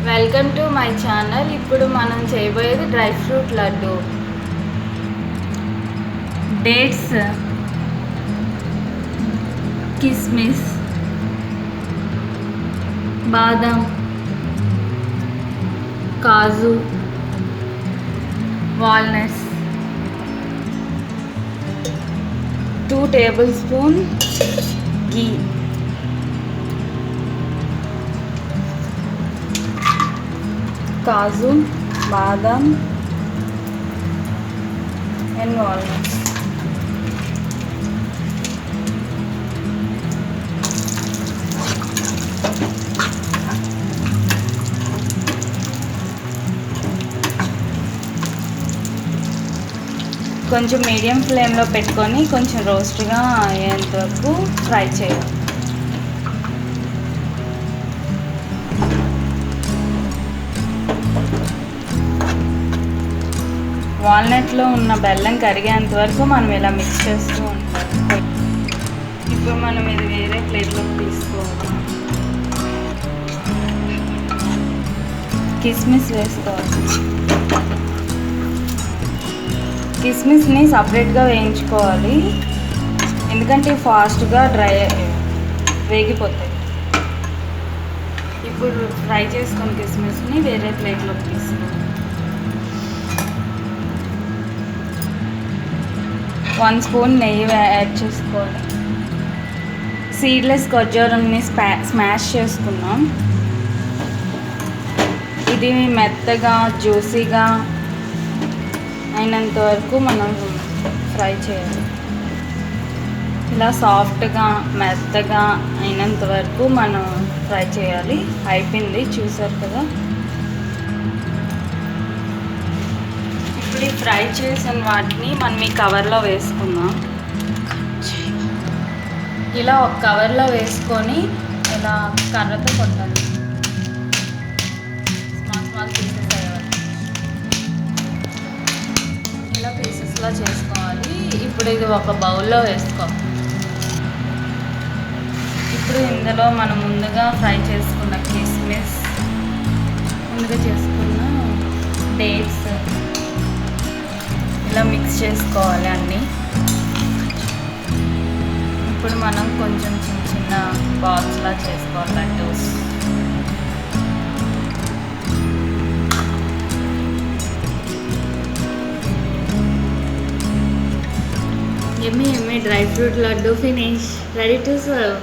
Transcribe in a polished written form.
Welcome to my channel. ఇప్పుడు మనం చేయబోయేది డ్రై ఫ్రూట్ లడ్డు. డేట్స్, కిస్మిస్, బాదం, కాజు, వాల్నట్స్, 2 tablespoons ఘీ, కాజు, బాదం అండ్ వాల్నట్స్. కొంచెం మీడియం ఫ్లేమ్లో పెట్టుకొని కొంచెం రోస్ట్గా అయ్యేంత వరకు ఫ్రై చేయాలి. వాల్నట్లో ఉన్న బెల్లం కరిగేంత వరకు మనం ఇలా మిక్స్ చేస్తూ ఉంటాం. ఇప్పుడు మనం ఇది వేరే ప్లేట్లోకి తీసుకోవాలి. కిస్మిస్ వేసుకోవాలి. కిస్మిస్ని సపరేట్గా వేయించుకోవాలి, ఎందుకంటే ఫాస్ట్గా వేగిపోతాయి. ఇప్పుడు ఫ్రై చేసుకుని కిస్మిస్ని వేరే ప్లేట్లోకి తీసుకోవాలి. 1 స్పూన్ నెయ్యి యాడ్ చేసుకోవాలి. సీడ్లెస్ ఖర్జూరంని స్మాష్ చేసుకున్నాం. ఇది మెత్తగా జ్యూసీగా అయినంత వరకు మనం ఫ్రై చేయాలి. ఇలా సాఫ్ట్గా మెత్తగా అయినంత వరకు మనం ఫ్రై చేయాలి. అయిపోయింది, చూసారు కదా. ఇప్పుడు ఈ ఫ్రై చేసిన వాటిని మనం ఈ కవర్లో వేసుకుందాం. ఇలా ఒక కవర్లో వేసుకొని ఇలా కర్రతో కొట్టాలి. స్మాల్ పీసెస్ అయ్యాలి. ఇలా పీసెస్లో చేసుకోవాలి. ఇప్పుడు ఇది ఒక బౌల్లో వేసుకోవాలి. ఇప్పుడు ఇందులో మనం ముందుగా ఫ్రై చేసుకున్న కిస్మిస్, ముందుగా చేసుకున్న డేట్స్ ఇలా మిక్స్ చేసుకోవాలి అన్నీ. ఇప్పుడు మనం కొంచెం చిన్న చిన్న బాల్స్లా చేసుకోవాలి laddoos. Yummy dry fruit laddu finish. Ready to serve.